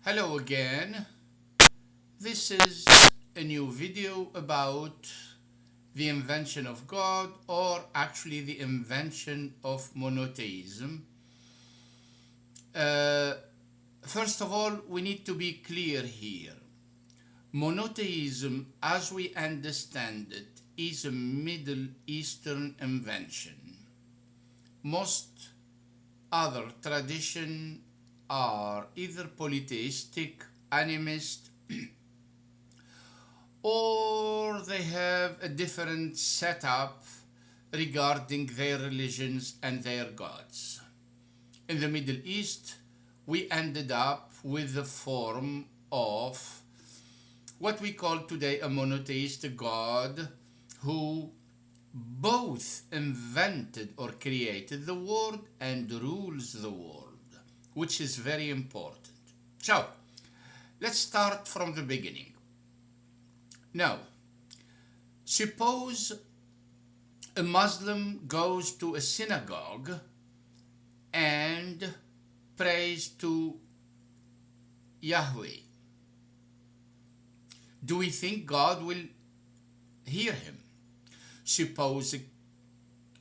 Hello again. This is a new video about the invention of God, or actually the invention of monotheism. First of all, we need to be clear here. Monotheism, as we understand it, is a Middle Eastern invention. Most other traditions are either polytheistic, animist, or they have a different setup regarding their religions and their gods. In the Middle East, we ended up with the form of what we call today a monotheistic God who both invented or created the world and rules the world, which is very important. So, let's start from the beginning. Now, suppose a Muslim goes to a synagogue and prays to Yahweh. Do we think God will hear him? Suppose a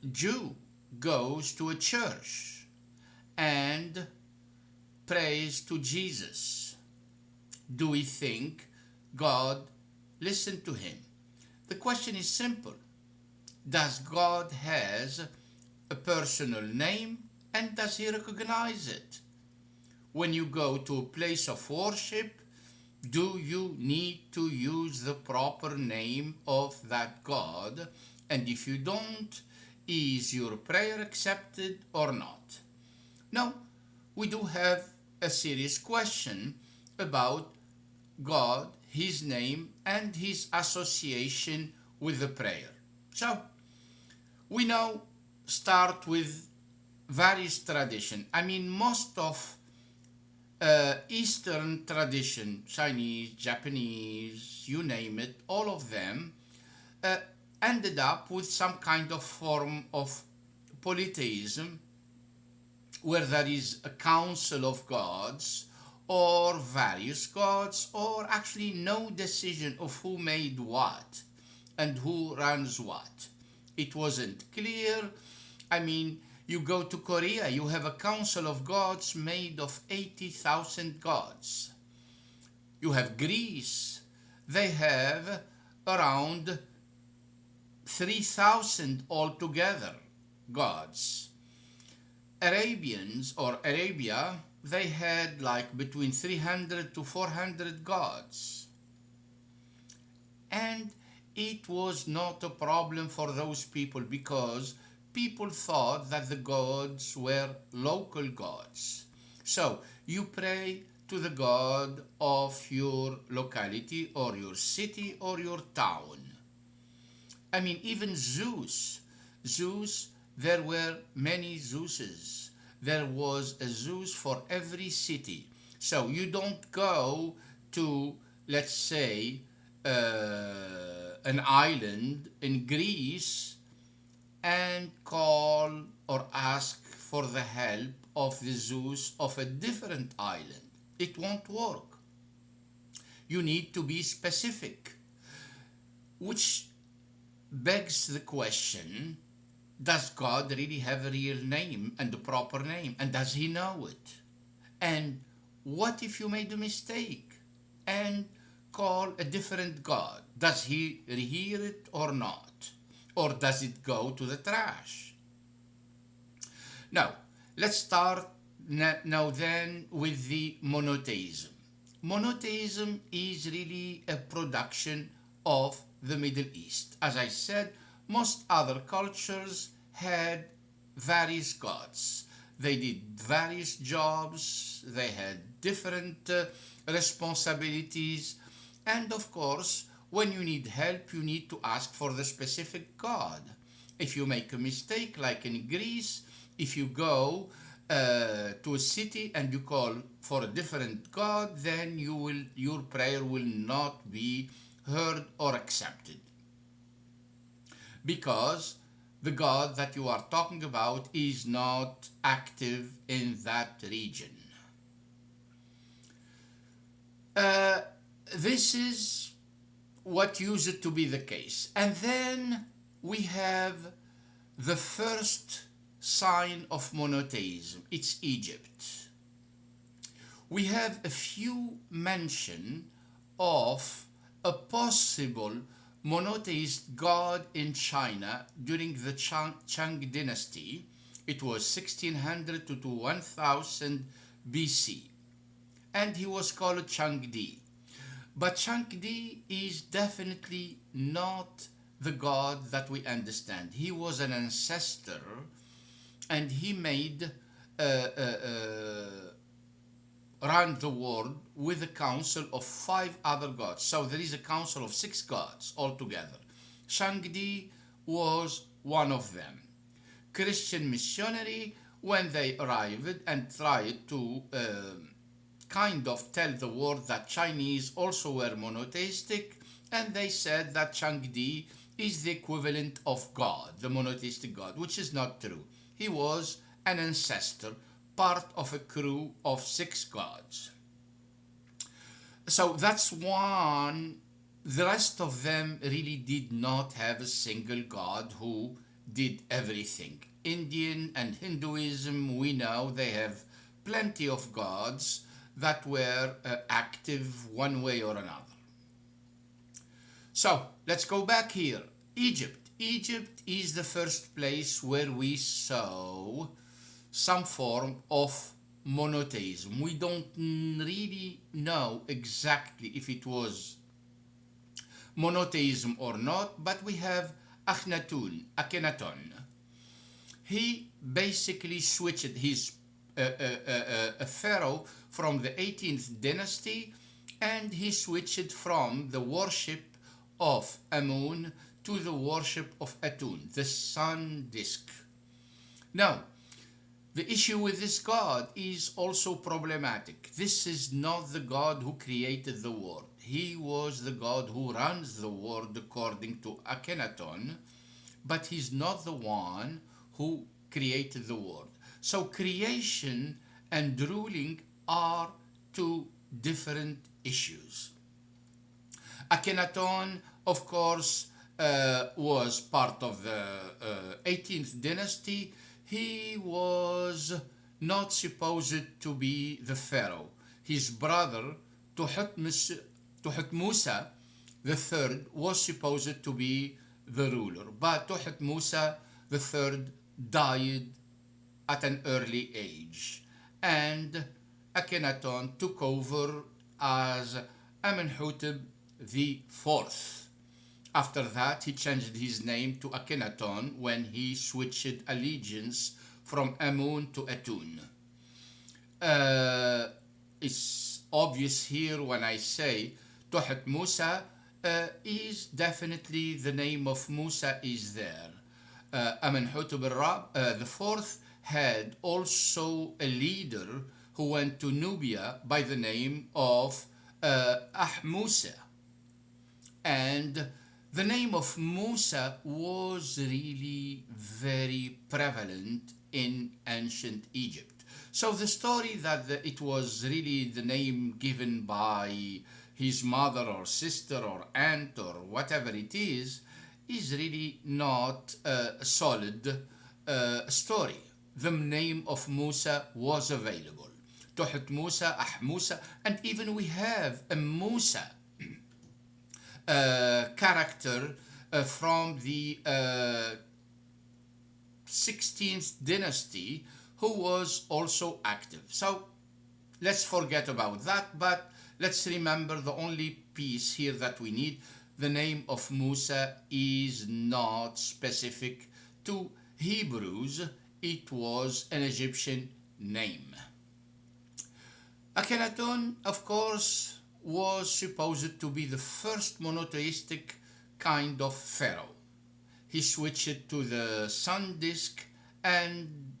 Jew goes to a church and prays to Jesus. Do we think God listen to him? The question is simple. Does God has a personal name, and does he recognize it? When you go to a place of worship, do you need to use the proper name of that God? And if you don't, is your prayer accepted or not? Now, we do have a serious question about God, his name, and his association with the prayer. So, we now start with various traditions. Most of Eastern tradition, Chinese, Japanese, you name it, all of them ended up with some kind of form of polytheism, where there is a council of gods or various gods, or actually no decision of who made what and who runs what. It wasn't clear. You go to Korea, you have a council of gods made of 80,000 gods. You have Greece, they have around 3,000 altogether gods. Arabians or Arabia, they had like between 300 to 400 gods. And it was not a problem for those people, because people thought that the gods were local gods. So you pray to the God of your locality or your city or your town. Even Zeus, there were many Zeuses. There was a Zeus for every city. So you don't go to, let's say, an island in Greece and call or ask for the help of the Zeus of a different island. It won't work. You need to be specific, which begs the question, does God really have a real name and a proper name? And does he know it? And what if you made a mistake and call a different God? Does he hear it or not? Or does it go to the trash? Now, let's start now then with the monotheism. Monotheism is really a production of the Middle East. As I said, most other cultures had various gods. They did various jobs, they had different responsibilities, and of course, when you need help, you need to ask for the specific God. If you make a mistake, like in Greece, if you go to a city and you call for a different God, then your prayer will not be heard or accepted, because the God that you are talking about is not active in that region. This is what used to be the case. And then we have the first sign of monotheism. It's Egypt. We have a few mention of a possible monotheist god in China during the Chang dynasty. It was 1600 to 1000 BC, and he was called Changdi. But Changdi is definitely not the god that we understand. He was an ancestor, and he made run the world with a council of 5 other gods. So there is a council of 6 gods altogether. Shangdi was one of them. Christian missionary, when they arrived and tried to kind of tell the world that Chinese also were monotheistic, and they said that Changdi is the equivalent of God, the monotheistic God, which is not true. He was an ancestor, part of a crew of 6 gods. So that's one. The rest of them really did not have a single god who did everything. Indian and Hinduism, we know they have plenty of gods that were active one way or another. So let's go back here. Egypt. Egypt is the first place where we saw some form of monotheism. We don't really know exactly if it was monotheism or not, but we have Akhenaton. He basically switched his a pharaoh from the 18th dynasty, and he switched from the worship of Amun to the worship of Atun, the sun disk. Now, the issue with this god is also problematic. This is not the God who created the world. He was the God who runs the world according to Akhenaton, but he's not the one who created the world. So creation and ruling are 2 different issues. Akhenaton, of course, was part of the 18th dynasty. He was not supposed to be the pharaoh. His brother, Tuthmusa III, was supposed to be the ruler. But Tuthmusa III died at an early age, and Akhenaton took over as Amenhotep IV. After that, he changed his name to Akhenaton when he switched allegiance from Amun to Atun. It's obvious here when I say Tuthmusa is definitely the name of Musa is there. Amenhotep IV had also a leader who went to Nubia by the name of Ahmusa. And the name of Musa was really very prevalent in ancient Egypt. So the story that it was really the name given by his mother or sister or aunt or whatever it is really not a solid story. The name of Musa was available. Tuthmusa, Ahmusa, and even we have a Musa character from the 16th dynasty who was also active. So let's forget about that, but let's remember the only piece here that we need. The name of Musa is not specific to Hebrews. It was an Egyptian name. Akhenaton, of course, was supposed to be the first monotheistic kind of pharaoh. He switched to the sun disk and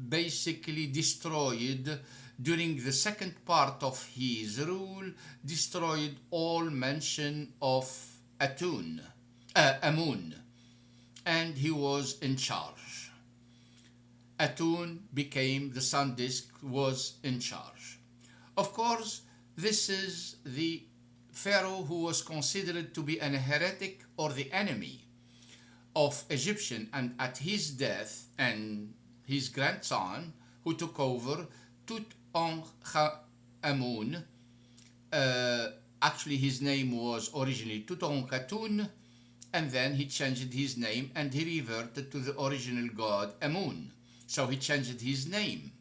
basically destroyed, during the second part of his rule, destroyed all mention of Amun, and he was in charge. Atun became the sun disk, was in charge. Of course, this is the Pharaoh who was considered to be an heretic or the enemy of Egyptian, and at his death, and his grandson who took over, Tutankhamun, actually his name was originally Tutankhatun, and then he changed his name and he reverted to the original god Amun. So he changed his name.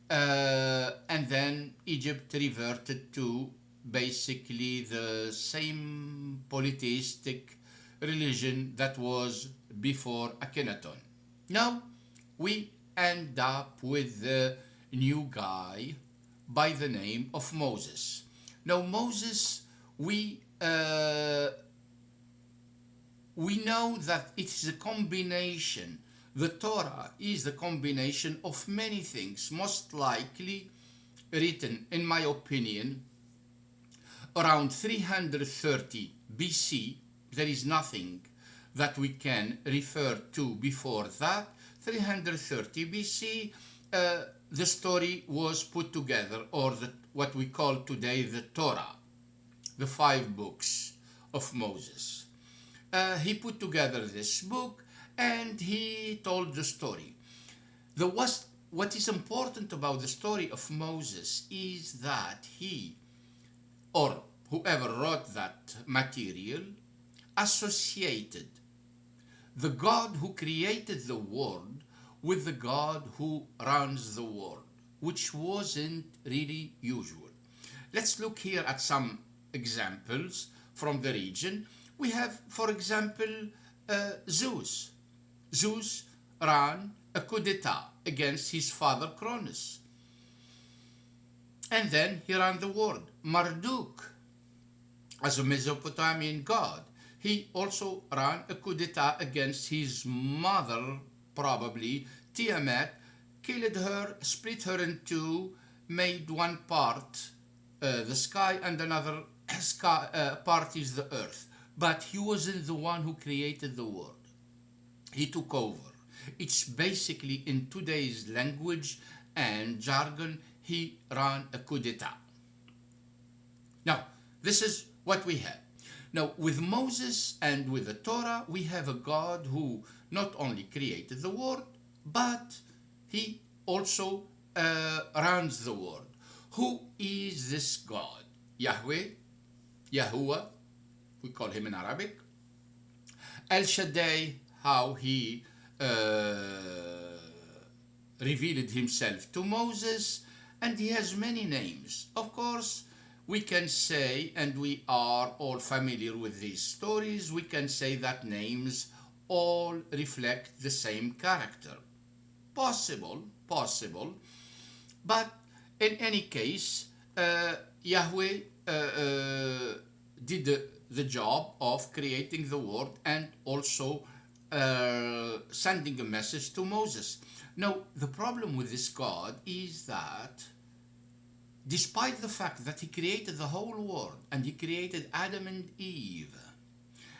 And then Egypt reverted to basically the same polytheistic religion that was before Akhenaton. Now we end up with the new guy by the name of Moses. Now Moses, we know that it is a combination. The Torah is the combination of many things, most likely written, in my opinion, around 330 BC. There is nothing that we can refer to before that. 330 BC, the story was put together, or what we call today the Torah, the 5 books of Moses. He put together this book and he told the story. What is important about the story of Moses is that he, or whoever wrote that material, associated the God who created the world with the God who runs the world, which wasn't really usual. Let's look here at some examples from the region. We have, for example, Zeus. Zeus ran a coup d'etat against his father Cronus. And then he ran the world. Marduk, as a Mesopotamian god, he also ran a coup d'etat against his mother, probably Tiamat, killed her, split her in two, made one part the sky and another part is the earth. But he wasn't the one who created the world. He took over. It's basically, in today's language and jargon, he ran a coup d'etat. Now, this is what we have. Now, with Moses and with the Torah, we have a God who not only created the world, but he also runs the world. Who is this God? Yahweh, Yahuwah, we call him in Arabic. El Shaddai, how he revealed himself to Moses, and he has many names. Of course, we can say, and we are all familiar with these stories, we can say that names all reflect the same character. Possible, but in any case, Yahweh did the job of creating the world and also sending a message to Moses. Now, the problem with this God is that despite the fact that he created the whole world, and he created Adam and Eve,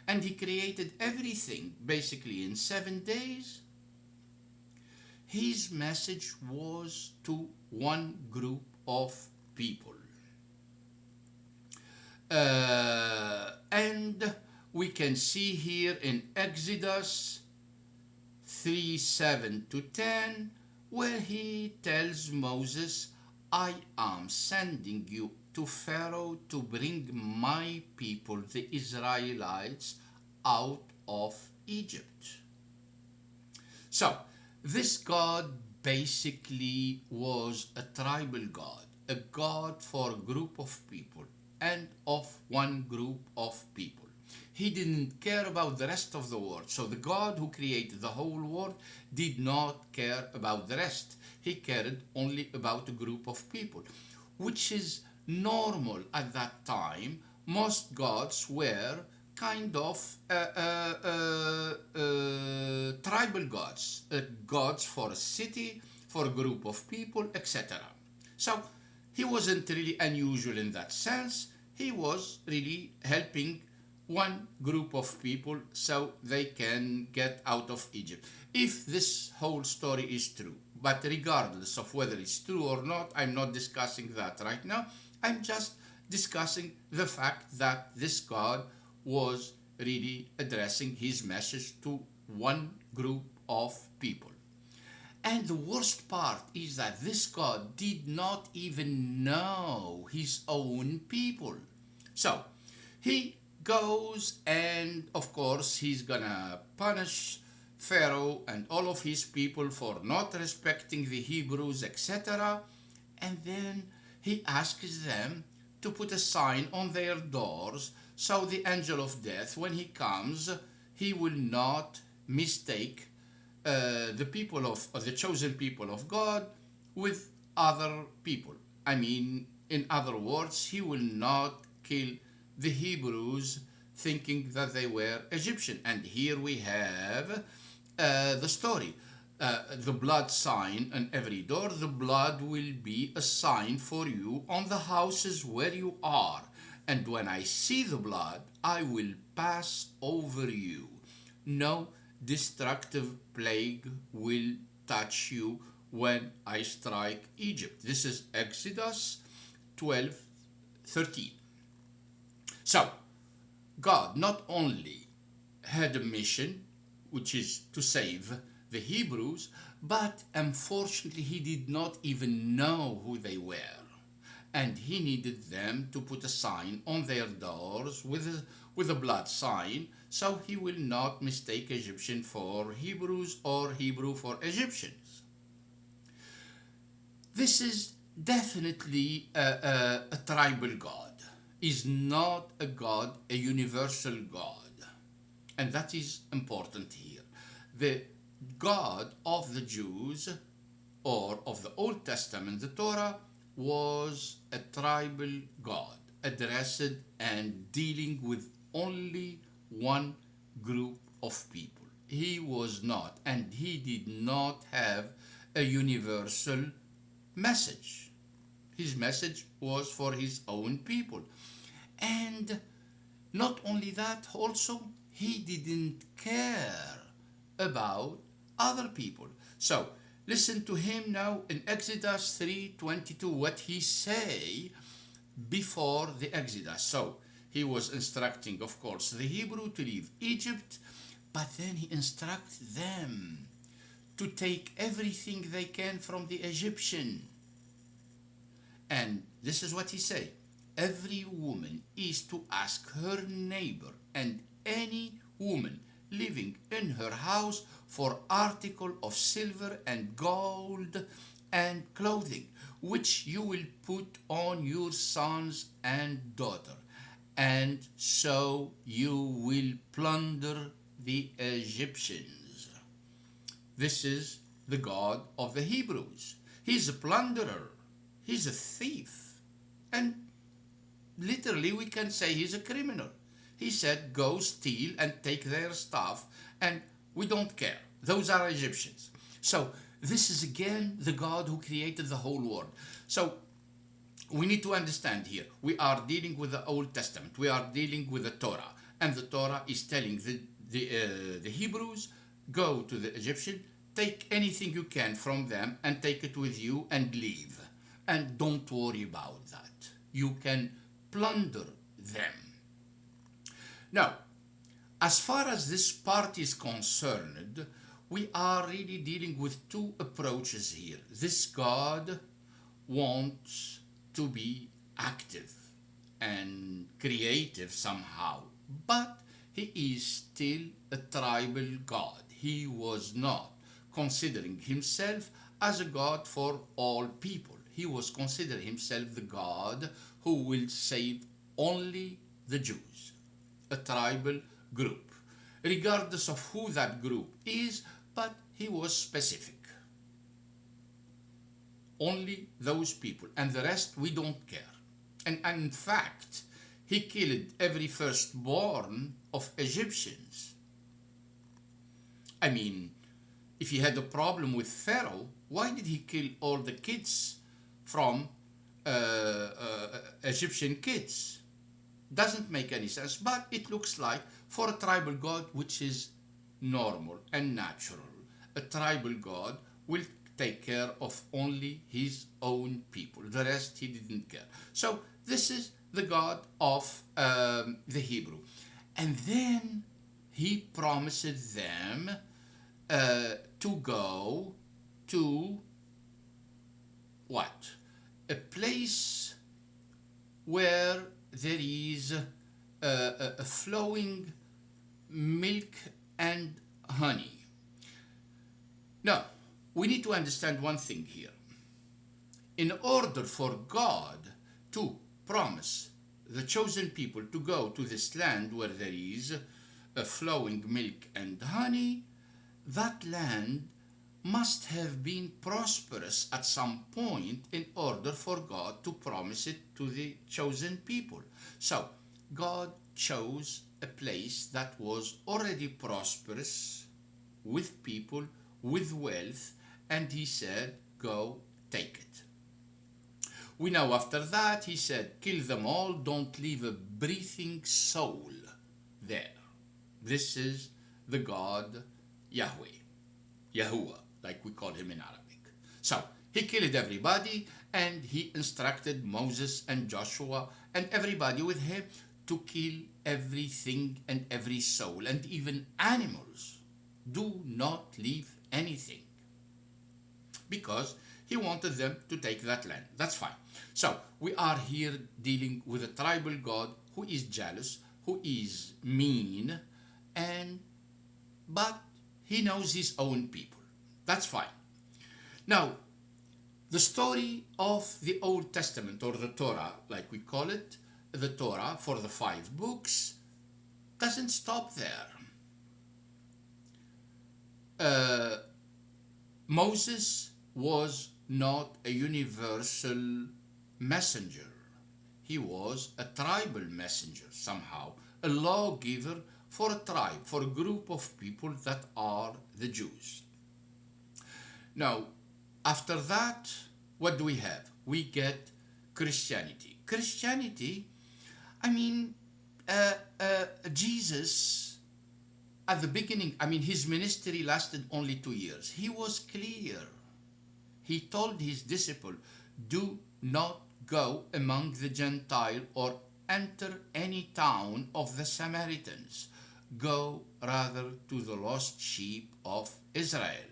and he created everything basically in 7 days, his message was to one group of people. And we can see here in Exodus 3:7-10, where he tells Moses, I am sending you to Pharaoh to bring my people, the Israelites, out of Egypt. So, this God basically was a tribal God, a God for a group of people and of one group of people. He didn't care about the rest of the world. So the God who created the whole world did not care about the rest. He cared only about a group of people, which is normal at that time. Most gods were kind of tribal gods, gods for a city, for a group of people, etc. So he wasn't really unusual in that sense. He was really helping one group of people so they can get out of Egypt. If this whole story is true, but regardless of whether it's true or not, I'm not discussing that right now. I'm just discussing the fact that this God was really addressing his message to one group of people. And the worst part is that this God did not even know his own people. So he goes, and of course he's gonna punish Pharaoh and all of his people for not respecting the Hebrews, etc. And then he asks them to put a sign on their doors, so the angel of death, when he comes, he will not mistake the people of the chosen people of God with other people. I mean, in other words, he will not kill the Hebrews thinking that they were Egyptian. And here we have the story. The blood sign on every door. The blood will be a sign for you on the houses where you are. And when I see the blood, I will pass over you. No destructive plague will touch you when I strike Egypt. This is Exodus 12:13. So, God not only had a mission, which is to save the Hebrews, but unfortunately he did not even know who they were. And he needed them to put a sign on their doors with a blood sign, so he will not mistake Egyptian for Hebrews or Hebrew for Egyptians. This is definitely a tribal God. Is not a God, a universal God. And that is important here. The God of the Jews, or of the Old Testament, the Torah, was a tribal God, addressed and dealing with only one group of people. He was not, and he did not have a universal message. His message was for his own people. And not only that, also, he didn't care about other people. So, listen to him now in Exodus 3:22, what he say before the Exodus. So, he was instructing, of course, the Hebrew to leave Egypt, but then he instructs them to take everything they can from the Egyptian. And this is what he say. Every woman is to ask her neighbor and any woman living in her house for article of silver and gold and clothing, which you will put on your sons and daughter, and so you will plunder the Egyptians. This is the God of the Hebrews. He's a plunderer. He's a thief. And literally we can say he's a criminal. He said, go steal and take their stuff, and we don't care. Those are Egyptians. So this is again the God who created the whole world. So we need to understand here, we are dealing with the Old Testament. We are dealing with the Torah. And the Torah is telling the Hebrews, go to the Egyptian, take anything you can from them and take it with you and leave. And don't worry about that. You can plunder them. Now, as far as this part is concerned, we are really dealing with two approaches here. This God wants to be active and creative somehow, but he is still a tribal God. He was not considering himself as a God for all people. He was considering himself the God who will save only the Jews, a tribal group, regardless of who that group is, but he was specific. Only those people, and the rest we don't care. And in fact, he killed every firstborn of Egyptians. I mean, if he had a problem with Pharaoh, why did he kill all the kids from Egyptian kids? Doesn't make any sense, but it looks like for a tribal God, which is normal and natural, a tribal God will take care of only his own people. The rest he didn't care. So this is the God of the Hebrew. And then he promised them to go to what? A place where there is a flowing milk and honey. Now, we need to understand one thing here. In order for God to promise the chosen people to go to this land where there is a flowing milk and honey, that land must have been prosperous at some point in order for God to promise it to the chosen people. So, God chose a place that was already prosperous, with people, with wealth, and he said, go take it. We know after that he said, kill them all, don't leave a breathing soul there. This is the God Yahweh, Yahuwah, like we call him in Arabic. So he killed everybody, and he instructed Moses and Joshua and everybody with him to kill everything and every soul, and even animals. Do not leave anything, because he wanted them to take that land. That's fine. So we are here dealing with a tribal God who is jealous, who is mean, but he knows his own people. That's fine. Now, the story of the Old Testament, or the Torah, like we call it, the Torah for the 5 books, doesn't stop there. Moses was not a universal messenger. He was a tribal messenger somehow, a lawgiver for a tribe, for a group of people that are the Jews. Now, after that, what do we have? We get Christianity. Christianity, Jesus, at the beginning, his ministry lasted only 2 years. He was clear. He told his disciple, do not go among the Gentile or enter any town of the Samaritans. Go rather to the lost sheep of Israel.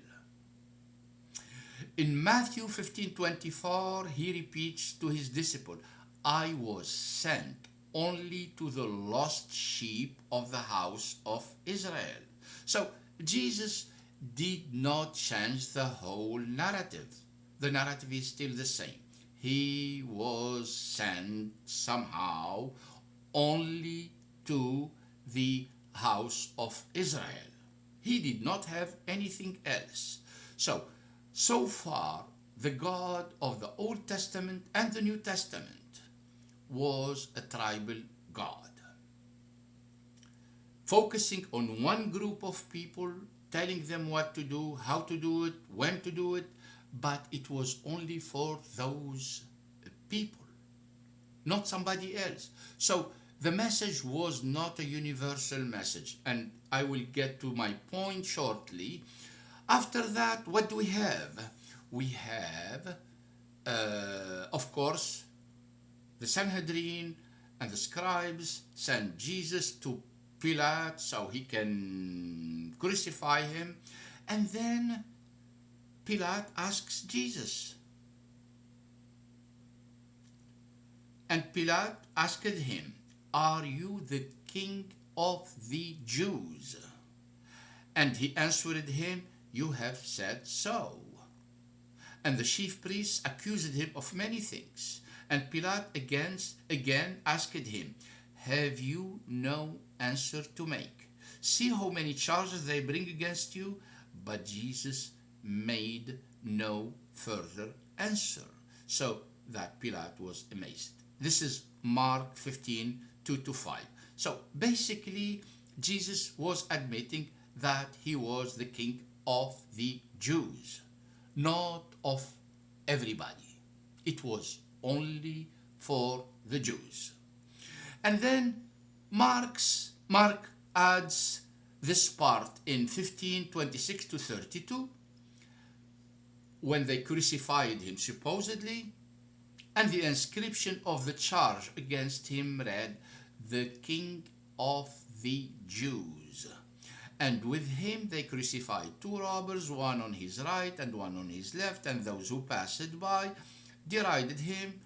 In Matthew 15:24, he repeats to his disciple, I was sent only to the lost sheep of the house of Israel. So Jesus did not change the whole narrative. The narrative is still the same. He was sent somehow only to the house of Israel. He did not have anything else. So far, the God of the Old Testament and the New Testament was a tribal God, focusing on one group of people, telling them what to do, how to do it, when to do it, but it was only for those people, not somebody else. So the message was not a universal message, and I will get to my point shortly. After that, what do we have? We have, of course, the Sanhedrin and the scribes sent Jesus to Pilate so he can crucify him. And then Pilate asks Jesus. And Pilate asked him, are you the king of the Jews? And he answered him, you have said so. And the chief priests accused him of many things. And Pilate again asked him, have you no answer to make? See how many charges they bring against you? But Jesus made no further answer, so that Pilate was amazed. This is Mark 15, 2-5. So basically, Jesus was admitting that he was the king of the Jews, not of everybody. It was only for the Jews. And then Mark adds this part in 15:26-32, when they crucified him supposedly, And the inscription of the charge against him read, "The King of the Jews." And with him they crucified two robbers, one on his right and one on his left, and those who passed by derided him,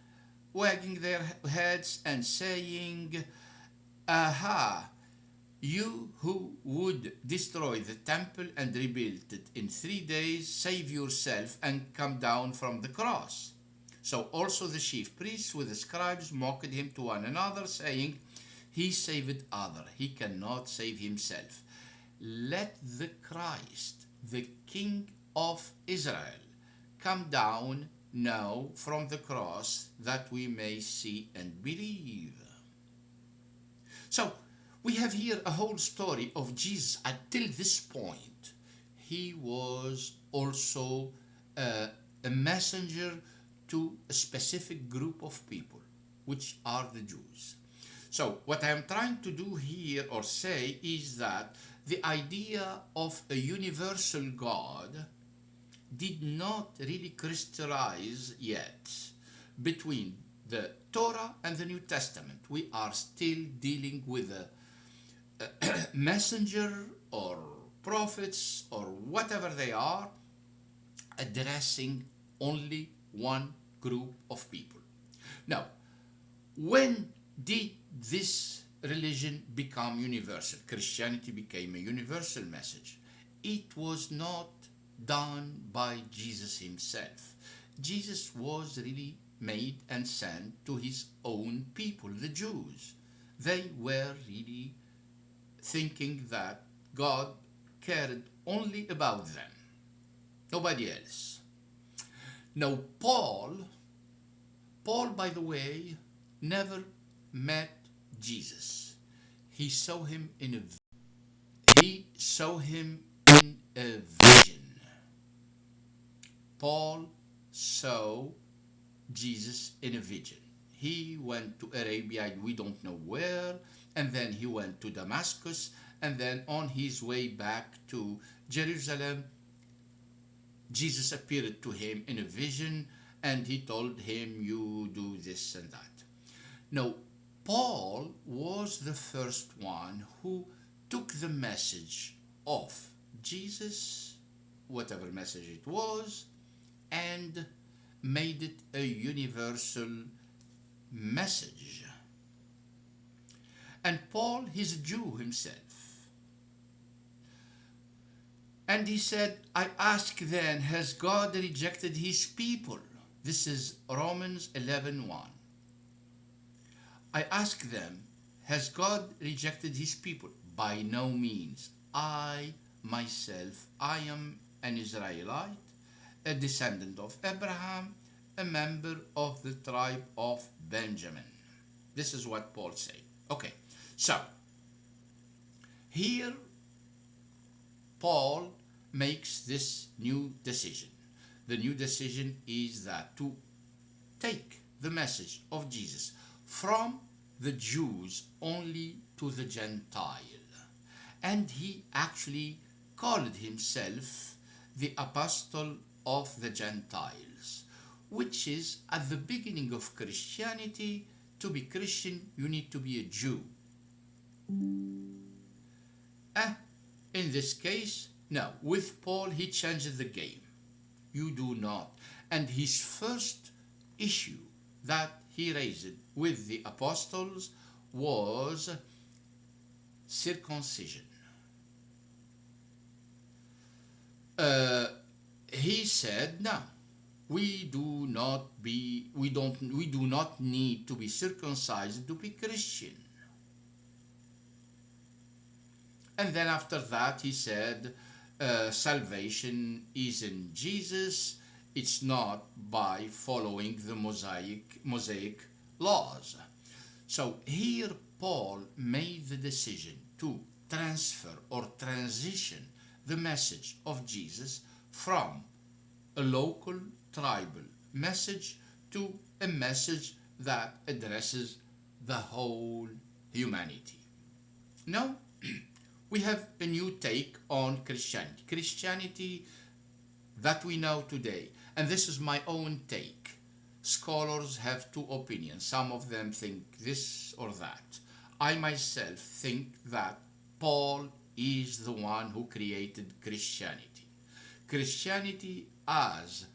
wagging their heads and saying, "Aha! You who would destroy the temple and rebuild it in 3 days, save yourself and come down from the cross." So also the chief priests with the scribes mocked him to one another, saying, "He saved others, he cannot save himself. Let the Christ, the King of Israel, come down now from the cross, that we may see and believe." So we have here a whole story of Jesus. Until this point, he was also a messenger to a specific group of people, which are the Jews. So what I am trying to do here or say is that the idea of a universal God did not really crystallize yet between the Torah and the New Testament. We are still dealing with a messenger or prophets or whatever they are, addressing only one group of people. Now, when did this religion become universal? Christianity became a universal message. It was not done by Jesus himself. Jesus was really made and sent to his own people, the Jews. They were really thinking that God cared only about them, nobody else. Now, Paul, by the way, never met Jesus. He saw him in a vision. Paul saw Jesus in a vision. He went to Arabia, we don't know where, and then he went to Damascus, and then on his way back to Jerusalem, Jesus appeared to him in a vision, and he told him, "You do this and that." Now, Paul was the first one who took the message of Jesus, whatever message it was, and made it a universal message. And Paul, he's a Jew himself. And he said, "I ask then, has God rejected his people?" This is Romans 11:1. I ask them, has God rejected his people? By no means. I myself, I am an Israelite, a descendant of Abraham, a member of the tribe of Benjamin. This is what Paul said. Okay, so here Paul makes this new decision. The new decision is that to take the message of Jesus from the Jews only to the Gentile. And he actually called himself the Apostle of the Gentiles, which is at the beginning of Christianity. To be Christian, you need to be a Jew. In this case, no. With Paul, he changed the game. You do not. And his first issue that he raised with the apostles was circumcision. He said, "No, we do not need to be circumcised to be Christian." And then after that he said, salvation is in Jesus. It's not by following the Mosaic laws. So here Paul made the decision to transfer or transition the message of Jesus from a local tribal message to a message that addresses the whole humanity. Now, we have a new take on Christianity. Christianity that we know today, and this is my own take. scholars have two opinions. Some of them think this or that. I myself think that Paul is the one who created Christianity. Christianity, as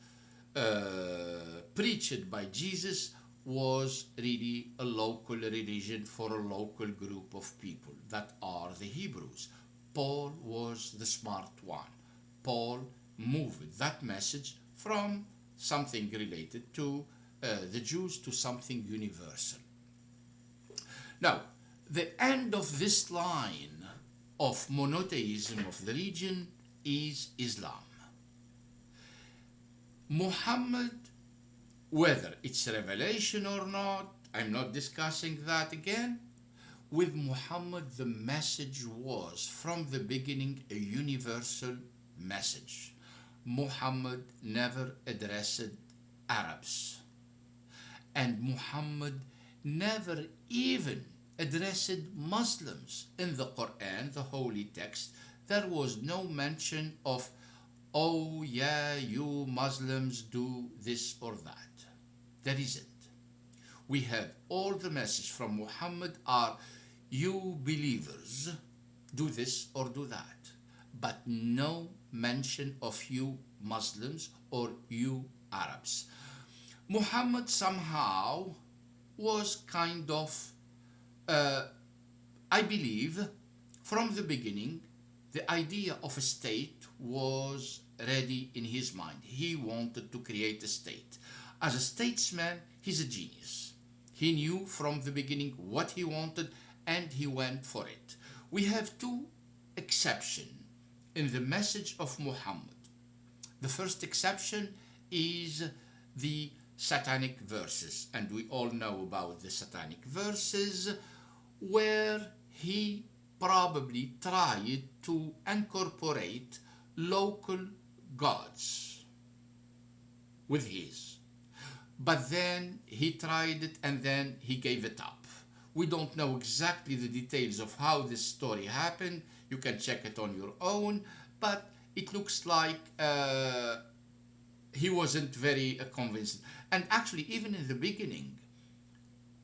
preached by Jesus, was really a local religion for a local group of people that are the Hebrews. Paul was the smart one. Paul moved that message from something related to the Jews to something universal. Now, the end of this line of monotheism of the region is Islam. Muhammad, whether it's revelation or not, I'm not discussing that again. With Muhammad, the message was from the beginning a universal message. Muhammad never addressed Arabs, and Muhammad never even addressed Muslims. In the Quran, the holy text, there was no mention of, oh yeah, you Muslims do this or that. There isn't. We have all the message from Muhammad are, you believers do this or do that, but no mention of you Muslims or you Arabs. Muhammad somehow was kind of, I believe, from the beginning, the idea of a state was ready in his mind. He wanted to create a state. As a statesman, he's a genius. He knew from the beginning what he wanted, and he went for it. We have two exceptions in the message of Muhammad. The first exception is the satanic verses, and we all know about the satanic verses, where he probably tried to incorporate local gods with his. But then he tried it and then he gave it up. We don't know exactly the details of how this story happened. You can check it on your own, but it looks like he wasn't very convinced. And actually, even in the beginning,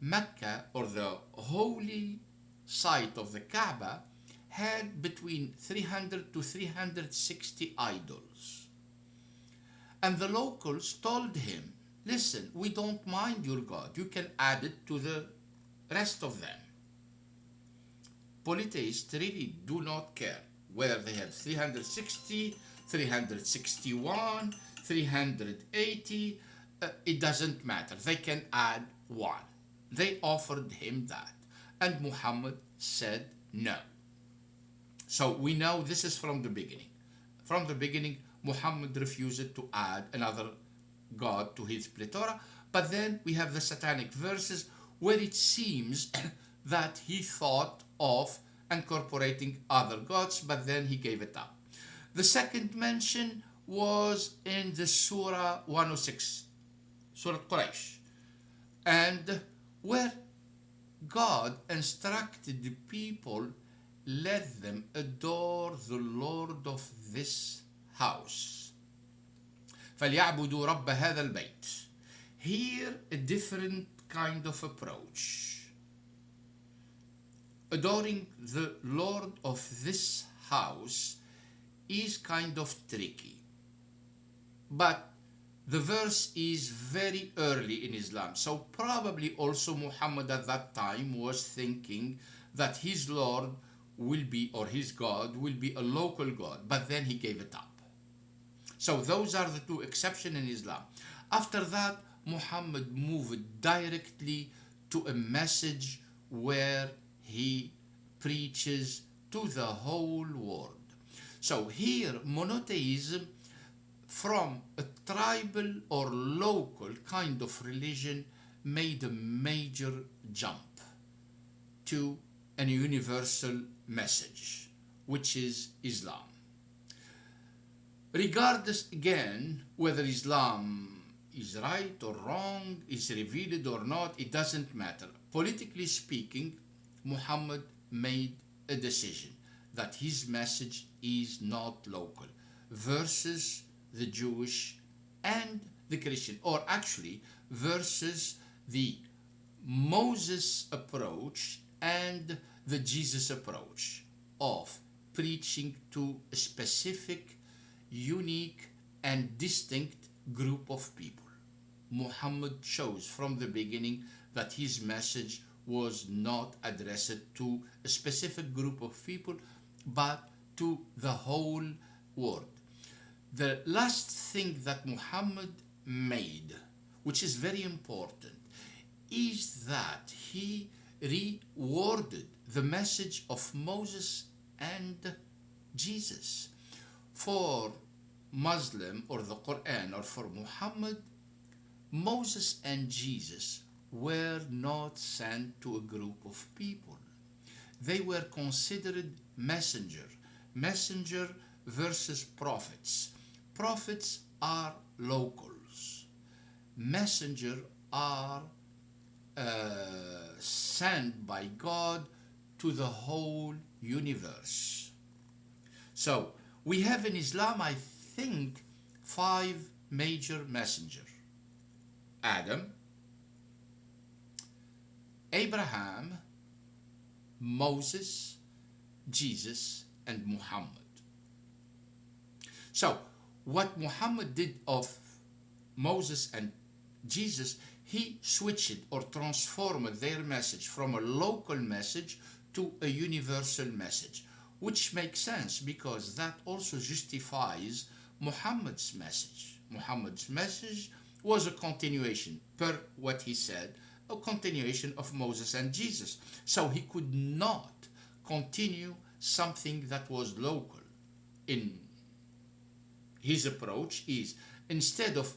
Mecca, or the holy site of the Kaaba, had between 300 to 360 idols. And the locals told him, listen, we don't mind your God. You can add it to the rest of them. Polytheists really do not care whether they have 360, 361, 380. It doesn't matter. They can add one. They offered him that. And Muhammad said no. So we know this is from the beginning. From the beginning, Muhammad refused to add another God to his plethora. But then we have the satanic verses where it seems that he thought of incorporating other gods, but then he gave it up. The second mention was in the Surah 106, Surah Quraysh, and where God instructed the people, let them adore the Lord of this house. فَلْيَعْبُدُوا رَبَّ هَذَا الْبَيْتِ. Here, a different kind of approach. Adoring the Lord of this house is kind of tricky. But the verse is very early in Islam. So probably also Muhammad at that time was thinking that his Lord will be, or his God will be a local God. But then he gave it up. So those are the two exceptions in Islam. After that, Muhammad moved directly to a message where he preaches to the whole world. So here, monotheism from a tribal or local kind of religion made a major jump to a universal message, which is Islam. Regardless, again, whether Islam is right or wrong, is revealed or not, it doesn't matter. Politically speaking, Muhammad made a decision that his message is not local versus the Jewish and the Christian, or actually versus the Moses approach and the Jesus approach of preaching to a specific, unique, and distinct group of people. Muhammad chose from the beginning that his message was not addressed to a specific group of people, but to the whole world. The last thing that Muhammad made, which is very important, is that he reworded the message of Moses and Jesus. For Muslim or the Quran, or for Muhammad, Moses and Jesus were not sent to a group of people. They were considered messenger versus prophets. Prophets are locals. Messenger are sent by God to the whole universe. So we have in Islam, I think, 5 major messengers: Adam, Abraham, Moses, Jesus, and Muhammad. So what Muhammad did of Moses and Jesus, he switched or transformed their message from a local message to a universal message, which makes sense because that also justifies Muhammad's message. Muhammad's message was a continuation, per what he said, a continuation of Moses and Jesus. So he could not continue something that was local. In his approach is, instead of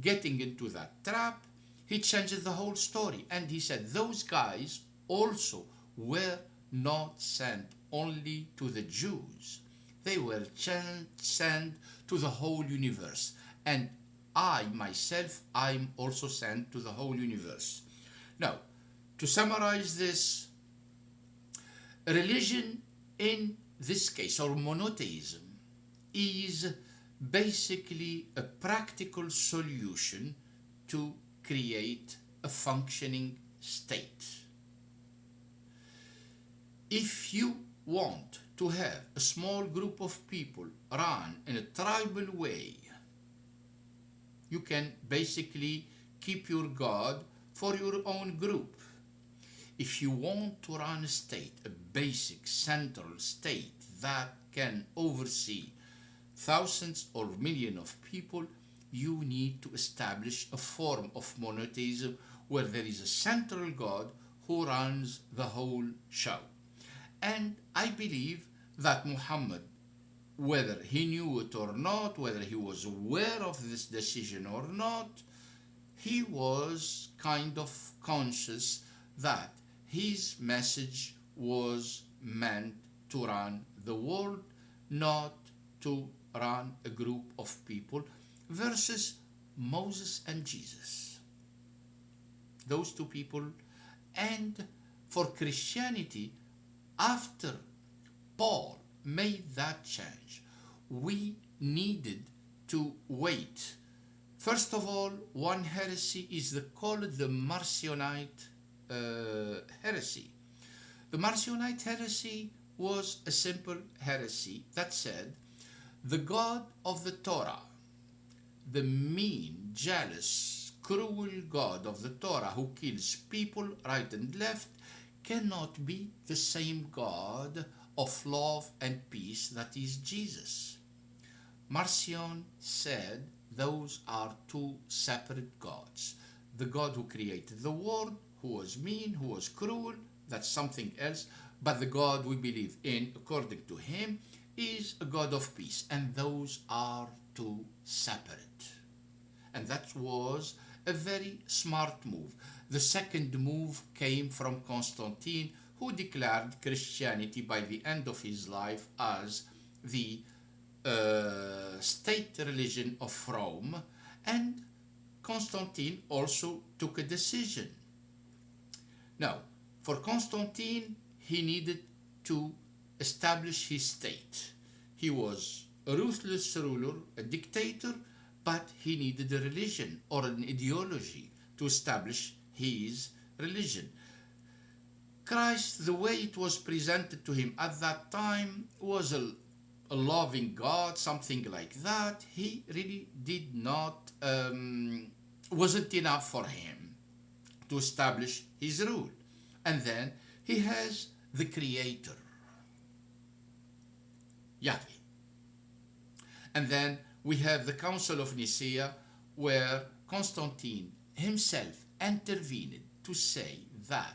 getting into that trap, he changed the whole story. And he said those guys also were not sent only to the Jews. They were sent to the whole universe. And I, myself, I'm also sent to the whole universe. Now, to summarize this, religion in this case, or monotheism, is basically a practical solution to create a functioning state. If you want to have a small group of people run in a tribal way, you can basically keep your God for your own group. If you want to run a state, a basic central state that can oversee thousands or millions of people, you need to establish a form of monotheism where there is a central God who runs the whole show. And I believe that Muhammad, whether he knew it or not, whether he was aware of this decision or not, he was kind of conscious that his message was meant to run the world, not to run a group of people, versus Moses and Jesus. Those two people. And for Christianity, after Paul made that change, we needed to wait. First of all, one heresy is called the Marcionite heresy. The Marcionite heresy was a simple heresy that said the God of the Torah, the mean, jealous, cruel God of the Torah who kills people right and left, cannot be the same God of love and peace that is Jesus. Marcion said those are two separate gods. The God who created the world, who was mean, who was cruel, that's something else. But the God we believe in, according to him, is a God of peace. And those are two separate. And that was a very smart move. The second move came from Constantine, who declared Christianity by the end of his life as the state religion of Rome. And Constantine also took a decision. Now, for Constantine, he needed to establish his state. He was a ruthless ruler, a dictator, but he needed a religion or an ideology to establish his religion. Christ, the way it was presented to him at that time, was a loving God, something like that. He really did not, wasn't enough for him to establish his rule. And then he has the Creator, Yahweh. And then we have the Council of Nicaea, where Constantine himself intervened to say that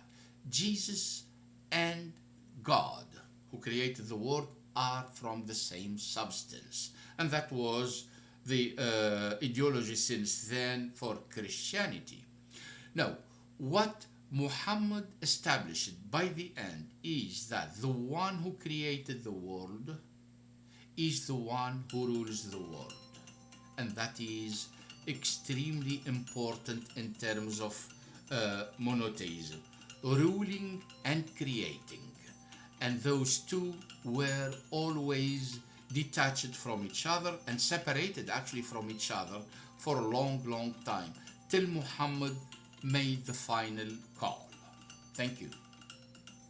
Jesus and God, who created the world, are from the same substance. And that was the ideology since then for Christianity. Now, what Muhammad established by the end is that the one who created the world is the one who rules the world. And that is extremely important in terms of monotheism, ruling and creating. And those two were always detached from each other and separated actually from each other for a long, long time, till Muhammad made the final call. Thank you.